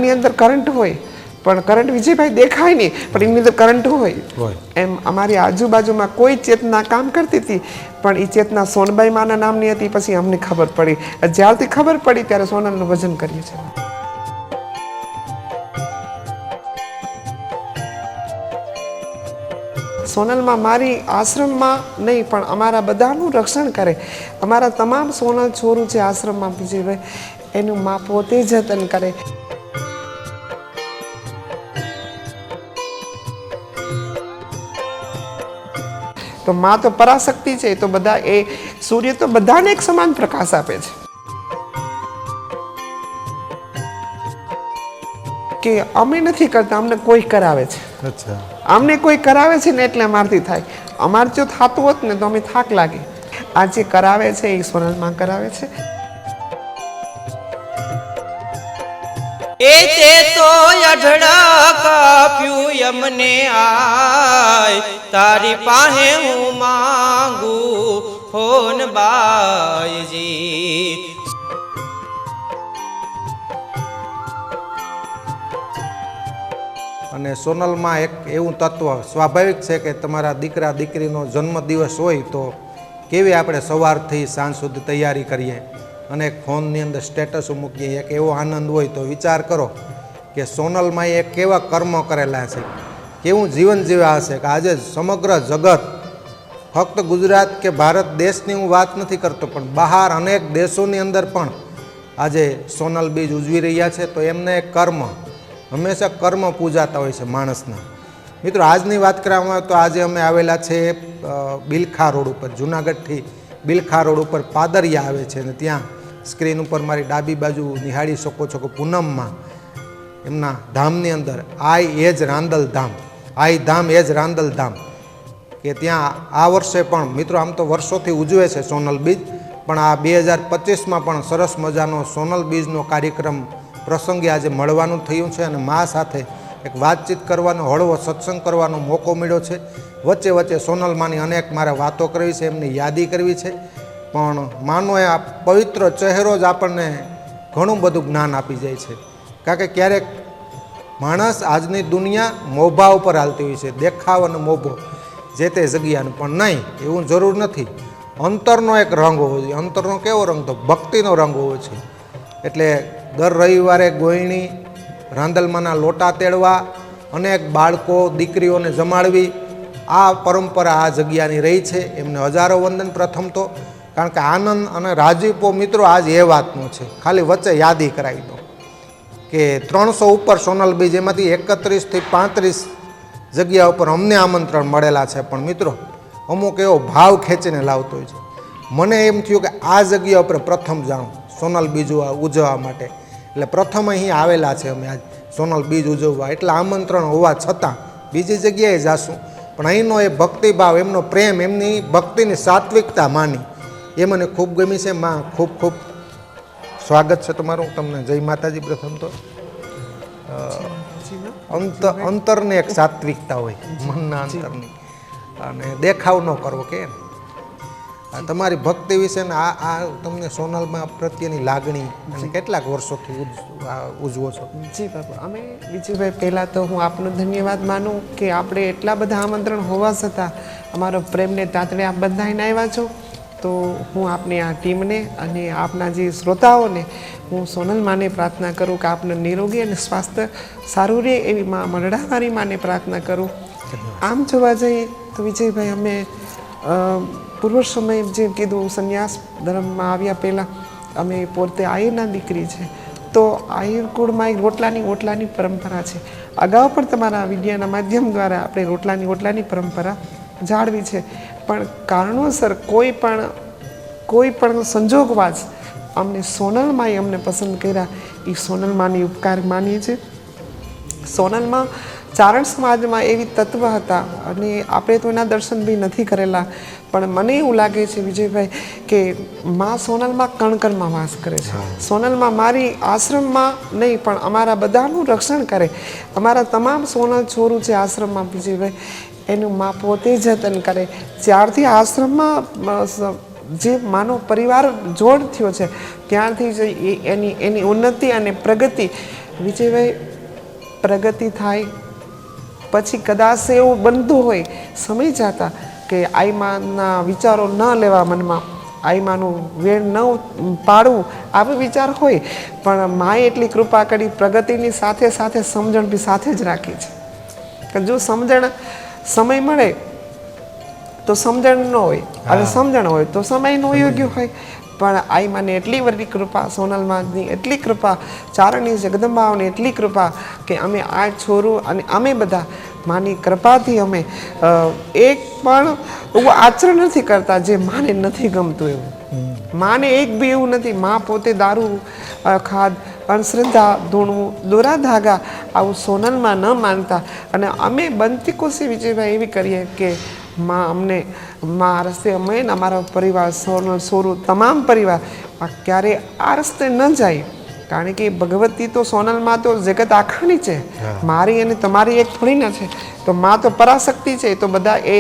પ્લગની અંદર કરંટ હોય પણ કરંટ વિજયભાઈ દેખાય નહીં પણ એની અંદર કરંટ હોય એમ અમારી આજુબાજુમાં કોઈ ચેતના કામ કરતી હતી પણ એ ચેતના સોનબાઈ માના નામની હતી. પછી અમને ખબર પડી, જ્યારથી ખબર પડી ત્યારે સોનલનું ભજન કરીએ છીએ. સોનલમાં મારી આશ્રમમાં નહીં પણ અમારા બધાનું રક્ષણ કરે. અમારા તમામ સોનલ છોરું છે આશ્રમમાં વિજયભાઈ, એનું મા પોતે જતન કરે. તો માં તો પરાશક્તિ છે, તો બધા એ સૂર્ય તો બધાને એક સમાન પ્રકાશ આપે છે કે અમે નથી કરતા, અમને કોઈ કરાવે છે. અચ્છા, અમને કોઈ કરાવે છે ને એટલે અમારથી થાય. અમારે જો થતું હોત ને તો અમે થાક લાગે. આ જે કરાવે છે એ સોનલમાં કરાવે છે. એ તે તો અઢળક આપ્યું યમને આય, તારી પાસે હું માંગુ ફોન બાયજી. અને સોનલમાં એક એવું તત્વ સ્વાભાવિક છે કે તમારા દીકરા દીકરીનો જન્મદિવસ હોય તો કેવી આપણે સવારથી સાંજ સુધી તૈયારી કરીએ અને એક ફોનની અંદર સ્ટેટસ મૂકીએ, એક એવો આનંદ હોય તો વિચાર કરો કે સોનલમાં એ કેવા કર્મ કરેલા છે, કેવું જીવન જીવ્યા હશે કે આજે સમગ્ર જગત, ફક્ત ગુજરાત કે ભારત દેશની હું વાત નથી કરતો પણ બહાર અનેક દેશોની અંદર પણ આજે સોનલ બીજ ઉજવી રહ્યા છે. તો એમને કર્મ હંમેશા કર્મ પૂજાતા હોય છે માણસના. મિત્રો આજની વાત કરવામાં આવે તો આજે અમે આવેલા છે બિલખા રોડ ઉપર, જુનાગઢથી બિલખા રોડ ઉપર પાદરિયા આવે છે અને ત્યાં સ્ક્રીન ઉપર મારી ડાબી બાજુ નિહાળી શકો છો કે પૂનમમાં એમના ધામની અંદર આઈ એજ રાંદલ ધામ, આઈ ધામ એજ રાંદલ ધામ, કે ત્યાં આ વર્ષે પણ મિત્રો આમ તો વર્ષોથી ઉજવે છે સોનલ બીજ, પણ આ 2025માં પણ સરસ મજાનો સોનલ બીજનો કાર્યક્રમ પ્રસંગે આજે મળવાનું થયું છે અને મા સાથે એક વાતચીત કરવાનો, હળવો સત્સંગ કરવાનો મોકો મળ્યો છે. વચ્ચે વચ્ચે સોનલમાની અનેક મારે વાતો કરવી છે, એમની યાદી કરવી છે, પણ માનો એ આ પવિત્ર ચહેરો જ આપણને ઘણું બધું જ્ઞાન આપી જાય છે. કારણ કે ક્યારેક માણસ આજની દુનિયા મોભા ઉપર હાલતી હોય છે, દેખાવ અને મોભો જે તે જગ્યાનું, પણ નહીં, એવું જરૂર નથી. અંતરનો એક રંગ હોવો જોઈએ. અંતરનો કેવો રંગ? તો ભક્તિનો રંગ હોવો છે. એટલે દર રવિવારે ગોયણી રાંદલમાંના લોટા તેડવા, અનેક બાળકો દીકરીઓને જમાડવી, આ પરંપરા આ જગ્યાની રહી છે. એમને હજારો વંદન પ્રથમ તો, કારણ કે આનંદ અને રાજીપો મિત્રો આજ એ વાતનો છે. ખાલી વચ્ચે યાદી કરાવી દો કે 300 ઉપર સોનલ બીજ, એમાંથી 31 થી 35 જગ્યા ઉપર અમને આમંત્રણ મળેલા છે. પણ મિત્રો અમુક એવો ભાવ ખેંચીને લાવતો હોય છે. મને એમ થયું કે આ જગ્યા ઉપર પ્રથમ જાણું સોનલ બીજ ઉજવવા માટે, એટલે પ્રથમ અહીં આવેલા છે અમે આજ સોનલ બીજ ઉજવવા. એટલે આમંત્રણ હોવા છતાં બીજી જગ્યાએ જાશું, પણ અહીંનો એ ભક્તિભાવ, એમનો પ્રેમ, એમની ભક્તિની સાત્વિકતા માની એ મને ખૂબ ગમી છે. માં ખૂબ ખૂબ સ્વાગત છે તમારું. તમને જય માતાજી. પ્રથમ તો અંતરની એક સાત્વિકતા હોય, મનના અંતરની, અને દેખાવ ન કરવો કે તમારી ભક્તિ વિશે ને આ તમને સોનલમાં પ્રત્યેની લાગણી અને કેટલાક વર્ષોથી ઉજવો છો? જી બાપુ, અમે વિજયભાઈ પહેલાં તો હું આપનો ધન્યવાદ માનું કે આપણે એટલા બધા આમંત્રણ હોવા છતાં અમારો પ્રેમને તાતડે આપ બધાઈને આવ્યા છો. તો હું આપની આ ટીમને અને આપના જે શ્રોતાઓને હું સોનલમાને પ્રાર્થના કરું કે આપને નિરોગી અને સ્વાસ્થ્ય સારું રહે એવી માં મરડાવાળી માને પ્રાર્થના કરું. આમ જોવા જઈએ તો વિજયભાઈ અમે પૂર્વ સમયે જે કીધું સંન્યાસ ધર્મમાં આવ્યા પહેલાં અમે પોતે આયરના દીકરી છે, તો આયર કુળમાં એક રોટલાની પરંપરા છે. અગાઉ પણ તમારા વિડીયાના માધ્યમ દ્વારા આપણે રોટલાની પરંપરા જાળવી છે, પણ કારણોસર કોઈ પણ સંજોગવાજ અમને સોનલમાંએ અમને પસંદ કર્યા. એ સોનલમાંની ઉપકાર માનીએ છીએ. સોનલમાં ચારણ સમાજમાં એવી તત્વ હતા અને આપણે તો એના દર્શન બી નથી કરેલા, પણ મને એવું લાગે છે વિજયભાઈ કે માં સોનલમાં કણકણમાં વાસ કરે છે. સોનલમાં મારી આશ્રમમાં નહીં પણ અમારા બધાનું રક્ષણ કરે. અમારા તમામ સોનલ છોરું છે આશ્રમમાં વિજયભાઈ, એનું માં પોતે જતન કરે. જ્યારથી આશ્રમમાં જે માનો પરિવાર જોડ થયો છે ત્યારથી જ એની ઉન્નતિ અને પ્રગતિ વિજયભાઈ પ્રગતિ થાય પછી કદાચ એવું બનતું હોય સમય જતા કે આઈમાના વિચારો ન લેવા મનમાં, આઈમાનું વેણ ન પાડવું, આવો વિચાર હોય, પણ માએ એટલી કૃપા કરી, પ્રગતિની સાથે સાથે સમજણ બી સાથે જ રાખી છે. કે જો સમજણ સમય મળે તો સમજણ ન હોય, અને સમજણ હોય તો સમયનું યોગ્ય હોય. પણ આઈમાને એટલી બધી કૃપા, સોનલમાની એટલી કૃપા, ચારણની જગદંબાઓની એટલી કૃપા કે અમે 8 છોરું અને અમે બધા માની કૃપાથી અમે એક પણ એવું આચરણ નથી કરતા જે માને નથી ગમતું એવું. માને એક બી એવું નથી. માં પોતે દારૂ, ખાદ, અંધશ્રદ્ધા, ધૂણવું, દોરા ધાગા આવું સોનલમાં ન માનતા. અને અમે બનતી કોશિશ વિજયભાઈ એવી કરીએ કે માં અમને માં રસ્તે અમે ને અમારા પરિવાર, સોનલ, સોરું, તમામ પરિવાર ક્યારે આ રસ્તે ન જાય. કારણ કે ભગવતી તો સોનલમાં તો જગત આખાની છે, મારી અને તમારી એક થોડી ના છે. તો માં તો પરાશક્તિ છે. તો બધા એ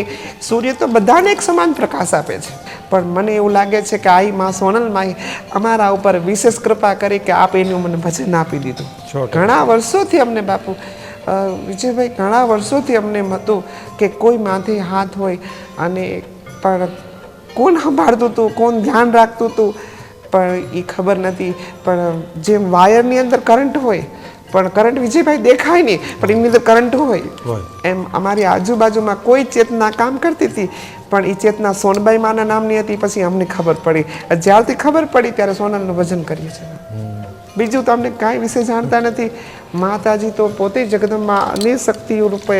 સૂર્ય તો બધાને એક સમાન પ્રકાશ આપે છે. પણ મને એવું લાગે છે કે આઈ માં સોનલમાં અમારા ઉપર વિશેષ કૃપા કરી કે આપ એનું મને ભજન આપી દીધું. ઘણા વર્ષોથી અમને બાપુ વિજયભાઈ, ઘણા વર્ષોથી અમને એમ હતું કે કોઈ માથે હાથ હોય અને પણ કોણ સંભાળતું હતું, કોણ ધ્યાન રાખતું હતું, પણ એ ખબર નથી. પણ જેમ વાયરની અંદર કરંટ હોય, પણ કરંટ વિજયભાઈ દેખાય નહીં, પણ એની અંદર કરંટ હોય, એમ અમારી આજુબાજુમાં કોઈ ચેતના કામ કરતી હતી. પણ એ ચેતના સોનબાઈ માના નામની હતી. પછી અમને ખબર પડી, જ્યારથી ખબર પડી ત્યારે સોનલનું ભજન કરીએ છીએ. બીજું તો અમને કાંઈ વિશે જાણતા નથી. માતાજી તો પોતે જગદંબા અનેક શક્તિ રૂપે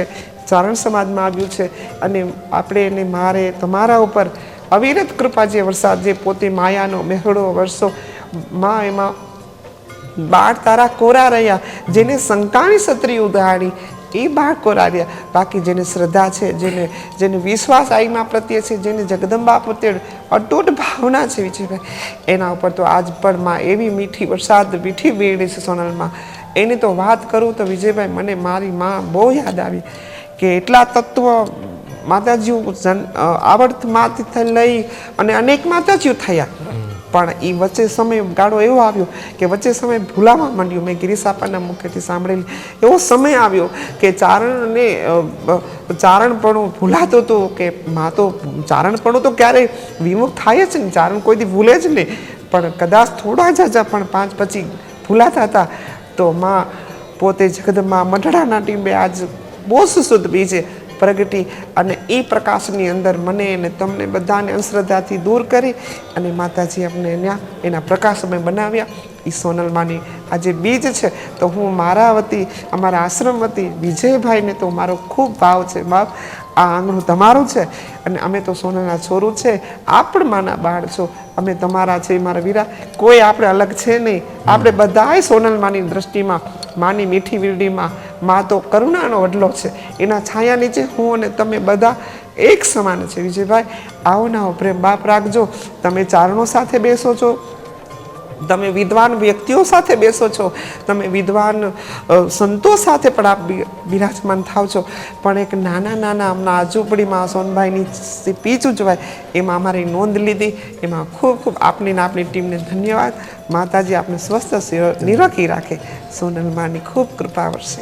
ચારણ સમાજમાં આવ્યું છે. અને આપણે એને મારે તમારા ઉપર અવિરત કૃપા, જે વરસાદ, જે પોતે માયાનો મેહડો વર્ષો માં એમાં 12 તારા કોરા રહ્યા. જેને શંકાની છત્રી ઉદાહરણી એ 12 કોરા રહ્યા. બાકી જેને શ્રદ્ધા છે, જેને વિશ્વાસ આઈમાં પ્રત્યે છે, જેને જગદંબા પ્રત્યે અતૂટ ભાવના છે વિજયભાઈ, એના ઉપર તો આજ પણ માં એવી મીઠી વરસાદ, મીઠી વેડી છે સોનલમાં. એની તો વાત કરું તો વિજયભાઈ મને મારી માં બહુ યાદ આવી કે એટલા તત્વ માતાજીઓ આવર્તમાંથી લઈ અને અનેક માતાજીઓ થયા. પણ એ વચ્ચે સમય ગાળો એવો આવ્યો કે વચ્ચે સમય ભૂલાવા માંડ્યું. મેં ગિરીશાપાના મુખેથી સાંભળેલી એવો સમય આવ્યો કે ચારણપણું ભૂલાતું હતું. કે માં તો ચારણપણું તો ક્યારેય વિમુખ થાય જ નહીં, ચારણ કોઈથી ભૂલે જ નહીં. પણ કદાચ થોડા જાજા પણ 5 પછી ભૂલાતા હતા. તો માં પોતે જગદંબા મઢડાના ટીમે આજ બહુ સુશુદ્ધ બીજે પ્રગટી અને એ પ્રકાશની અંદર મને અને તમને બધાને અંધશ્રદ્ધાથી દૂર કરી અને માતાજી આપણે ત્યાં એના પ્રકાશ અમે બનાવ્યા. એ સોનલમાની આ જે બીજ છે, તો હું મારા વતી, અમારા આશ્રમ વતી વિજયભાઈને તો મારો ખૂબ ભાવ છે. બાપ, આ આંગણું તમારું છે અને અમે તો સોનલના છોરું છે. આપ પણ માના બાળ છો, અમે તમારા છે મારા વીરા. કોઈ આપણે અલગ છે નહીં. આપણે બધાય સોનલમાની દ્રષ્ટિમાં, માની મીઠી વીરડીમાં માં તો કરુણાનો વડલો છે. એના છાયા નીચે હું અને તમે બધા એક સમાન છે વિજયભાઈ. આવો ને આવો પ્રેમ બાપ રાખજો. તમે ચારણો સાથે બેસો છો, તમે વિદ્વાન વ્યક્તિઓ સાથે બેસો છો, તમે વિદ્વાન સંતો સાથે પણ આપ બિરાજમાન થાવ છો. પણ એક નાના હમણાં આ ઝૂંપડીમાં સોનભાઈની સ્પીચ ઉજવાય એમાં અમારી નોંધ લીધી. એમાં ખૂબ ખૂબ આપની ને આપની ટીમને ધન્યવાદ. માતાજી આપને સ્વસ્થ નિરોગી રાખે. સોનલમાની ખૂબ કૃપા વરસે.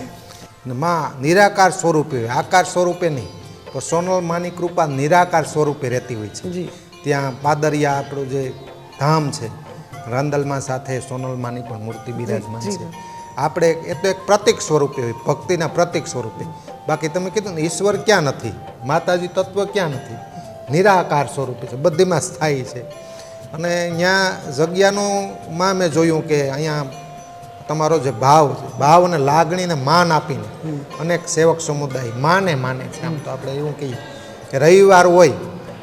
માં નિરાકાર સ્વરૂપે, આકાર સ્વરૂપે નહીં, તો સોનલ માની કૃપા નિરાકાર સ્વરૂપે રહેતી હોય છે. ત્યાં પાદરિયા આપણું જે ધામ છે, રાંદલમાં સાથે સોનલમાની પણ મૂર્તિ બિરાજમાન છે. આપણે એ તો એક પ્રતીક સ્વરૂપે હોય, ભક્તિના પ્રતીક સ્વરૂપે. બાકી તમે કીધું ને ઈશ્વર ક્યાં નથી, માતાજી તત્વ ક્યાં નથી, નિરાકાર સ્વરૂપે છે, બધીમાં સ્થાયી છે. અને ત્યાં જગ્યાનું માં મેં જોયું કે અહીંયા તમારો જે ભાવ છે, ભાવ અને લાગણીને માન આપીને અનેક સેવક સમુદાય માને છે. આમ તો આપણે એવું કહીએ કે રવિવાર હોય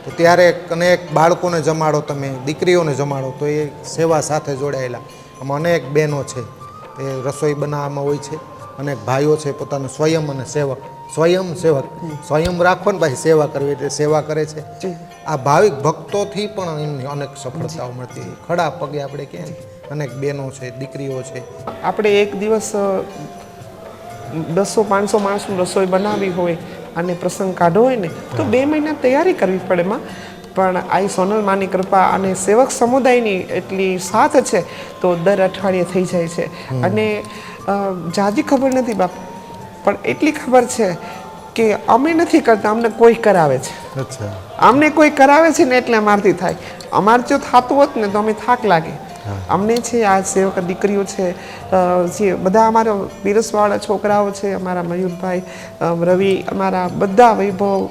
તો ત્યારે અનેક બાળકોને જમાડો, તમે દીકરીઓને જમાડો, તો એ સેવા સાથે જોડાયેલા. આમાં અનેક બહેનો છે એ રસોઈ બનાવવામાં હોય છે, અનેક ભાઈઓ છે પોતાનું સ્વયં અને સેવક, સ્વયં રાખો ને ભાઈ સેવા કરવી એટલે સેવા કરે છે. આ ભાવિક ભક્તોથી પણ એમની અનેક સફળતાઓ મળતી. ખડા પગે આપણે ક્યાં અનેક બહેનો છે, દીકરીઓ છે. આપણે એક દિવસ 200-500 માણસનું રસોઈ બનાવી હોય અને પ્રસંગ કાઢવો હોય ને તો 2 મહિના તૈયારી કરવી પડે માં. પણ આ સોનલમાની કૃપા અને સેવક સમુદાયની એટલી સાથ છે તો દર અઠવાડિયે થઈ જાય છે. અને જાજી ખબર નથી બાપ, પણ એટલી ખબર છે કે અમે નથી કરતા, અમને કોઈ કરાવે છે. અચ્છા. અમને કોઈ કરાવે છે ને એટલે અમારથી થાય. અમારે જો થતું હોત ને તો અમે થાક લાગે. અમને છે આ સેવક દીકરીઓ છે, જે બધા અમારા પીરસવાળા છોકરાઓ છે, અમારા મયુરભાઈ, રવિ, અમારા બધા વૈભવ,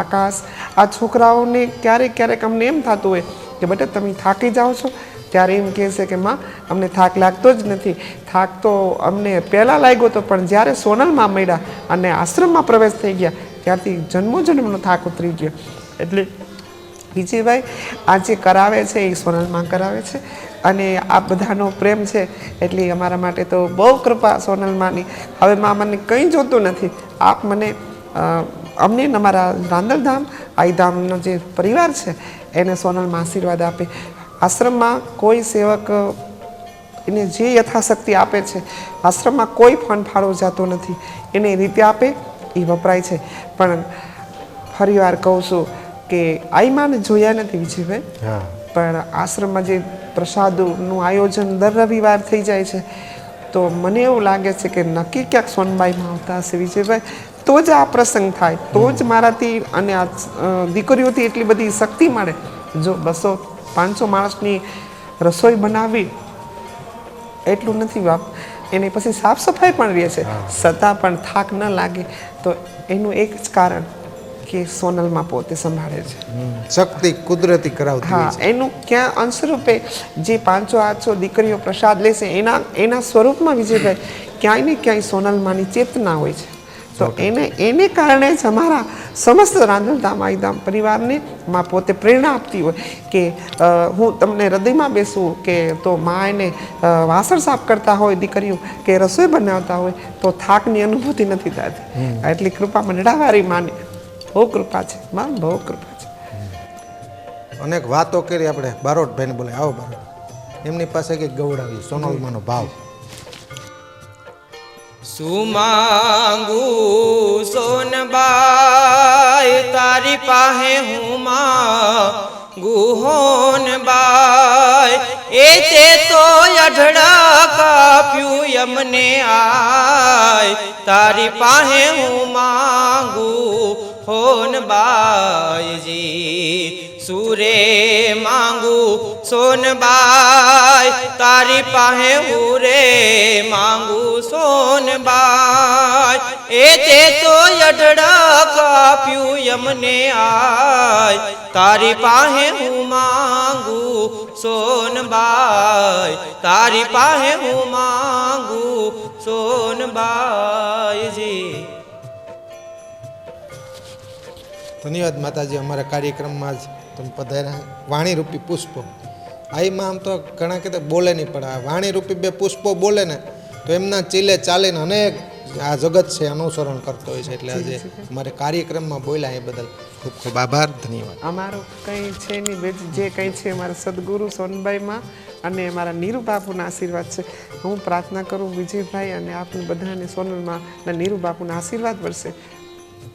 આકાશ, આ છોકરાઓને ક્યારેક ક્યારેક અમને એમ થતું હોય કે બેટા તમે થાકી જાઓ છો, ત્યારે એમ કહે છે કે માં અમને થાક લાગતો જ નથી. થાક તો અમને પહેલાં લાગ્યો હતો, પણ જ્યારે સોનલમાં મળ્યા અને આશ્રમમાં પ્રવેશ થઈ ગયા ત્યારથી જન્મોજન્મનો થાક ઉતરી ગયો. એટલે વિજયભાઈ આ જે કરાવે છે એ સોનલમાં કરાવે છે અને આ બધાનો પ્રેમ છે એટલે અમારા માટે તો બહુ કૃપા સોનલમાંની. હવે માં મને કંઈ જોતું નથી, આપ મને અમને અમારા રાંદલધામ આઈધામનો જે પરિવાર છે એને સોનલમાં આશીર્વાદ આપે. આશ્રમમાં કોઈ સેવક એને જે યથાશક્તિ આપે છે, આશ્રમમાં કોઈ ફંડ ફાળો જતો નથી, એને રીતે આપે એ વપરાય છે. પણ ફરીવાર કહું છું કે આઈમાને જોયા નથી વિજયભાઈ, પણ આશ્રમમાં જે પ્રસાદનું આયોજન દર રવિવાર થઈ જાય છે તો મને એવું લાગે છે કે નક્કી ક્યાંક સોનબાઈમાં આવતા હશે વિજયભાઈ, તો જ આ પ્રસંગ થાય, તો જ મારાથી અને આ દીકરીઓથી એટલી બધી શક્તિ મળે. જો 200-500 માણસની રસોઈ બનાવવી એટલું નથી બાપ, એને પછી સાફ સફાઈ પણ રહે છે, છતાં પણ થાક ન લાગે. તો એનું એક જ કારણ કે સોનલમાં પોતે સંભાળે છે. શક્તિ કુદરતી કરાવતી હોય છે. એનું ક્યાં અંશરૂપે જે 500-800 દીકરીઓ પ્રસાદ લેશે એના સ્વરૂપમાં વિજયભાઈ ક્યાંય ને ક્યાંય સોનલમાંની ચેતના હોય છે. તો એને કારણે જ અમારા સમસ્ત રાંદલધામ આઈધામ પરિવારને માં પોતે પ્રેરણા આપતી હોય કે હું તમને હૃદયમાં બેસું કે તો માં એને વાસણ સાફ કરતા હોય દીકરીઓ કે રસોઈ બનાવતા હોય તો થાકની અનુભૂતિ નથી થતી. એટલી કૃપા મંડળાવાળી માની બહુ કૃપા છે માં, બહુ કૃપા છે. અનેક વાતો કરી આપણે. બારોટભાઈને બોલે આવો બારોટ, એમની પાસે કંઈક ગવડાવી સોનલમાંનો ભાવ. સુમાંગુ સોનબાઈ તારી પાહે હું માંગુ હોનબાઈ, એ તે તો અઢળા કાપ્યું યમને આય, તારી પાહે હું માંગુ હોનબાઈજી. સુરે માંગુ સોનબાઈ તારી પાહે હુરે માંગુ સોનબાઈ, એ તે તો અઢળા કાપ્યું યમને આય, તારી પાહે હું માંગુ સોનબાઈ, તારી પાહે હું માંગુ સોનબાઈજી. ધન્યવાદ માતાજી. અમારા કાર્યક્રમમાં જ તમે પધાર્યા. વાણીરૂપી પુષ્પો આઈમાં આમ તો ઘણા કહેતા બોલે નહીં, પણ આ વાણીરૂપી 2 પુષ્પો બોલે ને તો એમના ચીલે ચાલીને અનેક આ જગત છે અનુસરણ કરતો હોય છે. એટલે આજે અમારે કાર્યક્રમમાં બોલ્યા એ બદલ ખૂબ ખૂબ આભાર, ધન્યવાદ. અમારું કંઈ છે નહીં, જે કંઈ છે અમારા સદગુરુ સોનબાઈમાં અને અમારા નીરુ બાપુના આશીર્વાદ છે. હું પ્રાર્થના કરું વિજયભાઈ અને આપને બધાને સોનલમાં નીરુ બાપુના આશીર્વાદ વર્ષે